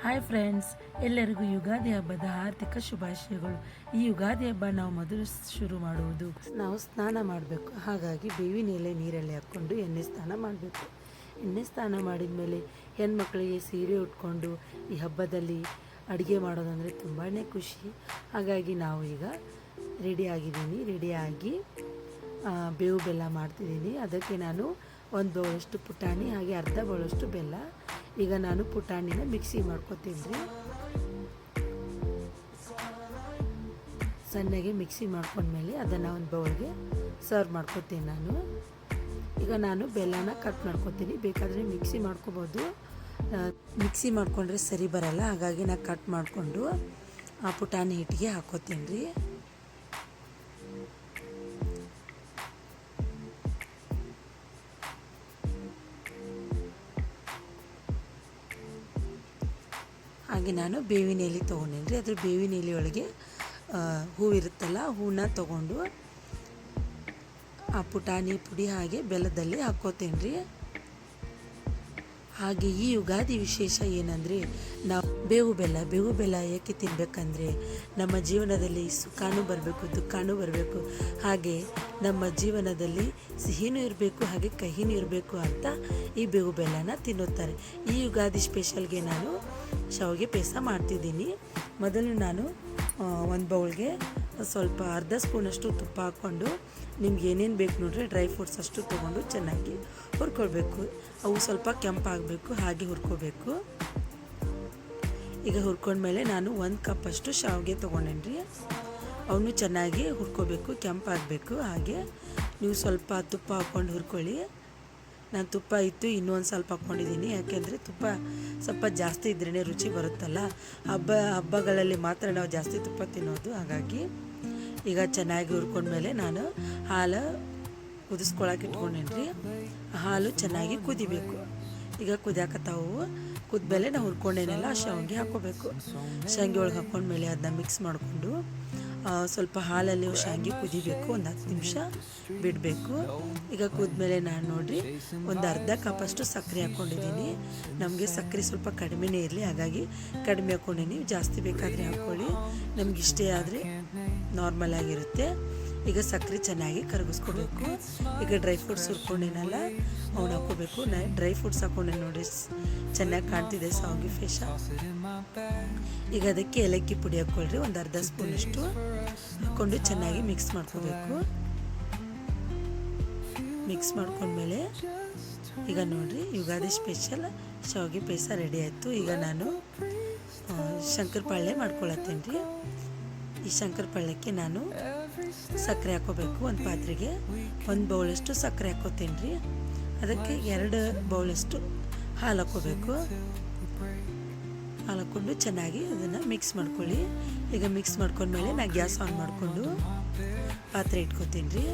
Hi friends, ಎಲ್ಲರಿಗೂ ಯುಗಾದಿ ಹಬ್ಬದ ಆರ್ಥಿಕ ಶುಭಾಶಯಗಳು. ಈ ಯುಗಾದಿ ಹಬ್ಬ ನಾವು ಮೊದಲು ಶುರು ಮಾಡುವುದು, ನಾವು ಸ್ನಾನ ಮಾಡಬೇಕು. ಹಾಗಾಗಿ ಬೇವಿನ ಎಲೆ ನೀರಲ್ಲಿ ಹಾಕ್ಕೊಂಡು ಎಣ್ಣೆ ಸ್ನಾನ ಮಾಡಬೇಕು. ಎಣ್ಣೆ ಸ್ನಾನ ಮಾಡಿದ ಮೇಲೆ ಹೆಣ್ಮಕ್ಳಿಗೆ ಸೀರೆ ಉಟ್ಕೊಂಡು ಈ ಹಬ್ಬದಲ್ಲಿ ಅಡುಗೆ ಮಾಡೋದಂದರೆ ತುಂಬಾ ಖುಷಿ. ಹಾಗಾಗಿ ನಾವು ಈಗ ರೆಡಿಯಾಗಿ ಬೇವು ಬೆಲ್ಲ ಮಾಡ್ತಿದ್ದೀನಿ. ಅದಕ್ಕೆ ನಾನು ಒಂದು ಬೌಲಷ್ಟು ಪುಟಾಣಿ ಹಾಗೆ ಅರ್ಧ ಬೌಲಷ್ಟು ಬೆಲ್ಲ. ಈಗ ನಾನು ಪುಟಾಣಿನ ಮಿಕ್ಸಿ ಮಾಡ್ಕೊತೀನಿ ರೀ. ಸಣ್ಣಗೆ ಮಿಕ್ಸಿ ಮಾಡ್ಕೊಂಡ್ಮೇಲೆ ಅದನ್ನು ಒಂದು ಬೌಲ್ಗೆ ಸರ್ವ್ ಮಾಡ್ಕೊತೀನಿ ನಾನು. ಈಗ ನಾನು ಬೆಲ್ಲನ ಕಟ್ ಮಾಡ್ಕೊತೀನಿ. ಬೇಕಾದರೆ ಮಿಕ್ಸಿ ಮಾಡ್ಕೊಬೋದು, ಮಿಕ್ಸಿ ಮಾಡ್ಕೊಂಡ್ರೆ ಸರಿ ಬರಲ್ಲ. ಹಾಗಾಗಿ ನಾನು ಕಟ್ ಮಾಡಿಕೊಂಡು ಆ ಪುಟಾಣಿ ಹಿಟ್ಟಿಗೆ ಹಾಕ್ಕೋತೀನಿ ರೀ. ಹಾಗೆ ನಾನು ಬೇವಿನ ಎಲೆ ತೊಗೊಂಡೇನಿ ರೀ. ಅದ್ರ ಬೇವಿನ ಎಲೆ ಒಳಗೆ ಹೂವಿರುತ್ತಲ್ಲ, ಹೂವನ್ನ ತೊಗೊಂಡು ಆ ಪುಟಾಣಿ ಪುಡಿ ಹಾಗೆ ಬೆಲ್ಲದಲ್ಲಿ ಹಾಕ್ಕೋತೀನಿ ರೀ. ಹಾಗೆ ಈ ಯುಗಾದಿ ವಿಶೇಷ ಏನಂದರೆ, ನಾವು ಬೇವು ಬೆಲ್ಲ ಏಕೆ ತಿನ್ನಬೇಕಂದ್ರೆ ನಮ್ಮ ಜೀವನದಲ್ಲಿ ಸುಖನೂ ಬರಬೇಕು, ದುಃಖನೂ ಬರಬೇಕು, ಹಾಗೆ ನಮ್ಮ ಜೀವನದಲ್ಲಿ ಸಿಹಿನೂ ಇರಬೇಕು ಹಾಗೆ ಕಹಿನೂ ಇರಬೇಕು ಅಂತ ಈ ಬೇವು ಬೆಲ್ಲನ ತಿನ್ನುತ್ತಾರೆ. ಈ ಯುಗಾದಿ ಸ್ಪೆಷಲ್ಗೆ ನಾನು ಶಾವಿಗೆ ಪಾಯಸ ಮಾಡ್ತಿದ್ದೀನಿ. ಮೊದಲು ನಾನು ಒಂದು ಬೌಲ್ಗೆ ಸ್ವಲ್ಪ ಅರ್ಧ ಸ್ಪೂನಷ್ಟು ತುಪ್ಪ ಹಾಕ್ಕೊಂಡು, ನಿಮ್ಗೆ ಏನೇನು ಬೇಕು ನೋಡ್ರಿ ಡ್ರೈ ಫ್ರೂಟ್ಸ್ ಅಷ್ಟು ತೊಗೊಂಡು ಚೆನ್ನಾಗಿ ಹುರ್ಕೊಳ್ಬೇಕು. ಅವು ಸ್ವಲ್ಪ ಕೆಂಪಾಗಬೇಕು, ಹಾಗೆ ಹುರ್ಕೋಬೇಕು. ಈಗ ಹುರ್ಕೊಂಡ್ಮೇಲೆ ನಾನು 1 ಕಪ್ಪಷ್ಟು ಶಾವಿಗೆ ತೊಗೊಂಡೇನಿ ರೀ. ಅವನು ಚೆನ್ನಾಗಿ ಹುರ್ಕೋಬೇಕು, ಕೆಂಪಾಗಬೇಕು. ಹಾಗೆ ನೀವು ಸ್ವಲ್ಪ ತುಪ್ಪ ಹಾಕ್ಕೊಂಡು ಹುರ್ಕೊಳ್ಳಿ. ನಾನು ತುಪ್ಪ ಇತ್ತು ಇನ್ನೂ ಒಂದು ಸ್ವಲ್ಪ ಹಾಕ್ಕೊಂಡಿದ್ದೀನಿ. ಯಾಕೆಂದರೆ ತುಪ್ಪ ಸ್ವಲ್ಪ ಜಾಸ್ತಿ ಇದ್ರೇ ರುಚಿ ಬರುತ್ತಲ್ಲ. ಹಬ್ಬಗಳಲ್ಲಿ ಮಾತ್ರ ನಾವು ಜಾಸ್ತಿ ತುಪ್ಪ ತಿನ್ನೋದು. ಹಾಗಾಗಿ ಈಗ ಚೆನ್ನಾಗಿ ಹುರ್ಕೊಂಡ್ಮೇಲೆ ನಾನು ಹಾಲು ಕುದಿಸ್ಕೊಳಕ್ಕೆ ಇಟ್ಕೊಂಡೇನಿ ರೀ. ಹಾಲು ಚೆನ್ನಾಗಿ ಕುದಿಬೇಕು. ಈಗ ಕುದಿಯಾಕತ್ತಾವು. ಕುದ್ಮೇಲೆ ನಾವು ಹುರ್ಕೊಂಡೇನೆಲ್ಲ ಶಾವಿಗೆ ಹಾಕ್ಕೋಬೇಕು. ಶಾವಿಗೆ ಒಳಗೆ ಹಾಕ್ಕೊಂಡ್ಮೇಲೆ ಅದನ್ನ ಮಿಕ್ಸ್ ಮಾಡಿಕೊಂಡು ಸ್ವಲ್ಪ ಹಾಲಲ್ಲಿ ಶಾವಿಗೆ ಕುದಿಬೇಕು, ಒಂದು 10 ನಿಮಿಷ ಬಿಡಬೇಕು. ಈಗ ಕುದ್ಮೇಲೆ ನಾನು ನೋಡಿರಿ ಒಂದು ಅರ್ಧ ಕಪ್ಪಷ್ಟು ಸಕ್ಕರೆ ಹಾಕ್ಕೊಂಡಿದ್ದೀನಿ. ನಮಗೆ ಸಕ್ಕರೆ ಸ್ವಲ್ಪ ಕಡಿಮೆನೇ ಇರಲಿ, ಹಾಗಾಗಿ ಕಡಿಮೆ ಹಾಕ್ಕೊಂಡೀನಿ. ಜಾಸ್ತಿ ಬೇಕಾದರೆ ಹಾಕ್ಕೊಳ್ಳಿ, ನಮ್ಗೆ ಇಷ್ಟೇ ಆದರೆ ನಾರ್ಮಲ್ ಆಗಿರುತ್ತೆ. ಈಗ ಸಕ್ಕರೆ ಚೆನ್ನಾಗಿ ಕರಗಿಸ್ಕೋಬೇಕು. ಈಗ ಡ್ರೈ ಫ್ರೂಟ್ಸ್ ಹುರ್ಕೊಂಡೇನಲ್ಲ ಅವ್ನು ಹಾಕ್ಕೋಬೇಕು. ಡ್ರೈ ಫ್ರೂಟ್ಸ್ ಹಾಕ್ಕೊಂಡೆ ನೋಡಿ, ಚೆನ್ನಾಗಿ ಕಾಣ್ತಿದೆ ಶಾವಿಗೆ ಪಾಯಸ. ಈಗ ಅದಕ್ಕೆ ಏಲಕ್ಕಿ ಪುಡಿ ಹಾಕ್ಕೊಳ್ರಿ, ಒಂದು ಅರ್ಧ ಸ್ಪೂನಷ್ಟು ಹಾಕ್ಕೊಂಡು ಚೆನ್ನಾಗಿ ಮಿಕ್ಸ್ ಮಾಡ್ಕೋಬೇಕು. ಮಿಕ್ಸ್ ಮಾಡ್ಕೊಂಡ್ಮೇಲೆ ಈಗ ನೋಡಿರಿ ಯುಗಾದಿ ಸ್ಪೆಷಲ್ ಶಾವಿಗೆ ಪಾಯಸ ರೆಡಿ ಆಯಿತು. ಈಗ ನಾನು ಶಂಕರಪಾಳ್ಯ ಮಾಡ್ಕೊಳತ್ತೀನಿ ರೀ. ಈ ಶಂಕರಪಾಳ್ಯಕ್ಕೆ ನಾನು ಸಕ್ಕರೆ ಹಾಕ್ಕೋಬೇಕು. ಒಂದು ಪಾತ್ರೆಗೆ 1 ಬೌಲಷ್ಟು ಸಕ್ಕರೆ ಹಾಕ್ಕೋತೀನಿ ರೀ. ಅದಕ್ಕೆ 2 ಬೌಲಷ್ಟು ಹಾಲು ಹಾಕ್ಕೋಬೇಕು. ಹಾಲು ಹಾಕ್ಕೊಂಡು ಚೆನ್ನಾಗಿ ಅದನ್ನು ಮಿಕ್ಸ್ ಮಾಡ್ಕೊಳ್ಳಿ. ಈಗ ಮಿಕ್ಸ್ ಮಾಡ್ಕೊಂಡ್ಮೇಲೆ ನಾನು ಗ್ಯಾಸ್ ಆನ್ ಮಾಡಿಕೊಂಡು ಪಾತ್ರೆ ಇಟ್ಕೋತೀನಿ ರೀ.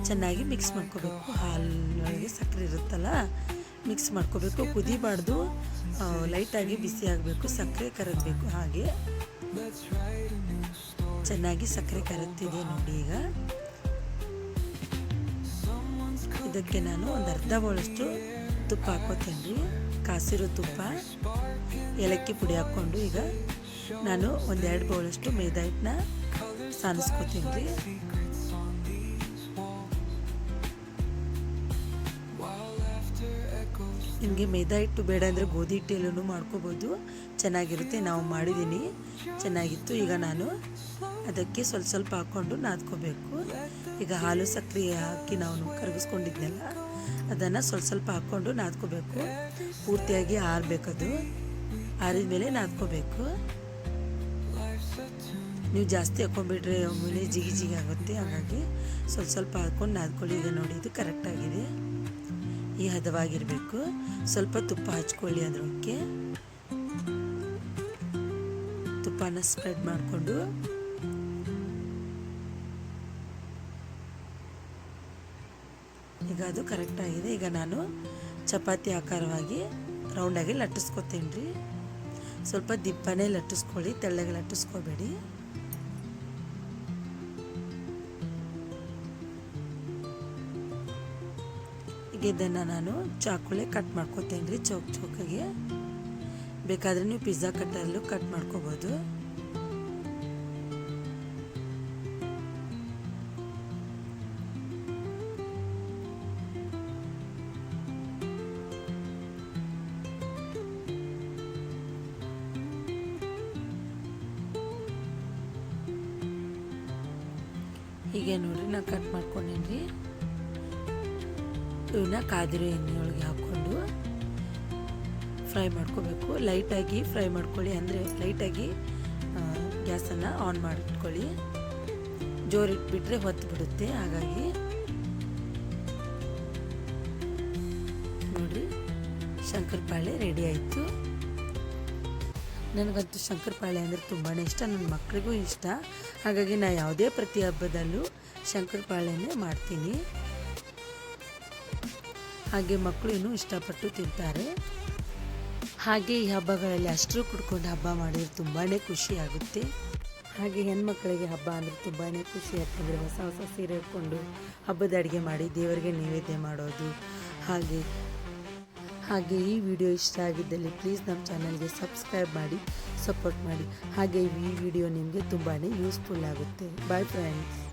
ಚೆನ್ನಾಗಿ ಮಿಕ್ಸ್ ಮಾಡ್ಕೋಬೇಕು. ಹಾಲೊಳಗೆ ಸಕ್ಕರೆ ಇರುತ್ತಲ್ಲ, ಮಿಕ್ಸ್ ಮಾಡ್ಕೋಬೇಕು. ಕುದಿಬಾರ್ದು, ಲೈಟಾಗಿ ಬಿಸಿ ಆಗಬೇಕು, ಸಕ್ಕರೆ ಕರಗಬೇಕು. ಹಾಗೆ ಚೆನ್ನಾಗಿ ಸಕ್ಕರೆ ಕರಗ್ತಿದೆ ನೋಡಿ. ಈಗ ಇದಕ್ಕೆ ನಾನು ಒಂದು ಅರ್ಧ ಬೌಲಷ್ಟು ತುಪ್ಪ ಹಾಕ್ಕೋತೀನಿ ರೀ, ಕಾಸಿರೋ ತುಪ್ಪ. ಏಲಕ್ಕಿ ಪುಡಿ ಹಾಕ್ಕೊಂಡು ಈಗ ನಾನು 1-2 ಬೌಲಷ್ಟು ಮೈದಾ ಹಿಟ್ಟನ್ನ ಸಾನಿಸ್ಕೋತೀನಿ ರೀ. ನಿಮಗೆ ಮೈದಾ ಹಿಟ್ಟು ಬೇಡ ಅಂದರೆ ಗೋಧಿ ಹಿಟ್ಟೆಲ್ಲೂ ಮಾಡ್ಕೋಬೋದು, ಚೆನ್ನಾಗಿರುತ್ತೆ. ನಾವು ಮಾಡಿದ್ದೀನಿ, ಚೆನ್ನಾಗಿತ್ತು. ಈಗ ನಾನು ಅದಕ್ಕೆ ಸ್ವಲ್ಪ ಹಾಕ್ಕೊಂಡು ನಾದ್ಕೋಬೇಕು. ಈಗ ಹಾಲು ಸಕ್ಕರೆ ಹಾಕಿ ನಾವು ಕರಗಿಸ್ಕೊಂಡಿದ್ನೆಲ್ಲ ಅದನ್ನು ಸ್ವಲ್ಪ ಹಾಕ್ಕೊಂಡು ನಾದ್ಕೋಬೇಕು. ಪೂರ್ತಿಯಾಗಿ ಆರಬೇಕದು. ಆರಿದ ಮೇಲೆ ನಾದ್ಕೋಬೇಕು. ನೀವು ಜಾಸ್ತಿ ಹಾಕ್ಕೊಂಡ್ಬಿಟ್ರೆ ಆಮೇಲೆ ಜಿಗಿ ಆಗುತ್ತೆ. ಹಾಗಾಗಿ ಸ್ವಲ್ಪ ಹಾಕ್ಕೊಂಡು ನಾದ್ಕೊಳ್ಳಿ. ಈಗ ನೋಡಿ ಇದು ಕರೆಕ್ಟಾಗಿದೆ, ಈ ಹದವಾಗಿರಬೇಕು. ಸ್ವಲ್ಪ ತುಪ್ಪ ಹಚ್ಕೊಳ್ಳಿ. ಅದಕ್ಕೆ ತುಪ್ಪನ ಸ್ಪ್ರೆಡ್ ಮಾಡಿಕೊಂಡು ಈಗ ಅದು ಕರೆಕ್ಟಾಗಿದೆ. ಈಗ ನಾನು ಚಪಾತಿ ಆಕಾರವಾಗಿ ರೌಂಡಾಗಿ ಲಟ್ಟಿಸ್ಕೊತೀನಿ ರೀ. ಸ್ವಲ್ಪ ದಿಪ್ಪನೇ ಲಟ್ಟಿಸ್ಕೊಳ್ಳಿ, ತೆಳ್ಳಗೆ ಲಟ್ಟಿಸ್ಕೋಬೇಡಿ. ಈಗ ಹಾಗೆ ಇದನ್ನು ನಾನು ಚಾಕುಲೆ ಕಟ್ ಮಾಡ್ಕೊತೇನೆ ರೀ, ಚೌಕಾಗೆ. ಬೇಕಾದರೆ ನೀವು ಪಿಜ್ಜಾ ಕಟ್ಟರಲ್ಲೂ ಕಟ್ ಮಾಡ್ಕೋಬೋದು. ಹೀಗೆ ನೋಡ್ರಿ ನಾನು ಕಟ್ ಮಾಡ್ಕೊಂಡೇನಿ. ಇವನ್ನ ಕಾದಿರೋ ಎಣ್ಣೆಯೊಳಗೆ ಹಾಕ್ಕೊಂಡು ಫ್ರೈ ಮಾಡ್ಕೋಬೇಕು. ಲೈಟಾಗಿ ಫ್ರೈ ಮಾಡ್ಕೊಳ್ಳಿ, ಅಂದರೆ ಲೈಟಾಗಿ ಗ್ಯಾಸನ್ನು ಆನ್ ಮಾಡ್ಕೊಳ್ಳಿ. ಜೋರಿಟ್ಬಿಟ್ರೆ ಹೊತ್ತು ಬಿಡುತ್ತೆ. ಹಾಗಾಗಿ ನೋಡ್ರಿ ಶಂಕರಪಾಳೆ ರೆಡಿ ಆಯಿತು. ನನಗಂತೂ ಶಂಕರಪಾಳೆ ಅಂದರೆ ತುಂಬಾ ಇಷ್ಟ, ನನ್ನ ಮಕ್ಕಳಿಗೂ ಇಷ್ಟ. ಹಾಗಾಗಿ ನಾನು ಯಾವುದೇ ಪ್ರತಿ ಹಬ್ಬದಲ್ಲೂ ಶಂಕರಪಾಳೆನೇ ಮಾಡ್ತೀನಿ. ಹಾಗೆ ಮಕ್ಕಳು ಇನ್ನೂ ಇಷ್ಟಪಟ್ಟು ತಿಂತಾರೆ. ಹಾಗೆ ಈ ಹಬ್ಬಗಳಲ್ಲಿ ಅಷ್ಟರು ಕುಡ್ಕೊಂಡು ಹಬ್ಬ ಮಾಡಿದ್ರೆ ತುಂಬಾ ಖುಷಿ ಆಗುತ್ತೆ. ಹಾಗೆ ಹೆಣ್ಮಕ್ಳಿಗೆ ಹಬ್ಬ ಅಂದರೆ ತುಂಬಾ ಖುಷಿ, ಯಾಕಂದರೆ ಹೊಸ ಹೊಸ ಸೀರೆ ಉಟ್ಕೊಂಡು ಹಬ್ಬದ ಅಡುಗೆ ಮಾಡಿ ದೇವರಿಗೆ ನೈವೇದ್ಯ ಮಾಡೋದು. ಹಾಗೆ ಈ ವಿಡಿಯೋ ಇಷ್ಟ ಆಗಿದ್ದಲ್ಲಿ ಪ್ಲೀಸ್ ನಮ್ಮ ಚಾನಲ್ಗೆ ಸಬ್ಸ್ಕ್ರೈಬ್ ಮಾಡಿ, ಸಪೋರ್ಟ್ ಮಾಡಿ. ಹಾಗೆ ಈ ವಿಡಿಯೋ ನಿಮಗೆ ತುಂಬಾ ಯೂಸ್ಫುಲ್ ಆಗುತ್ತೆ. Bye friends.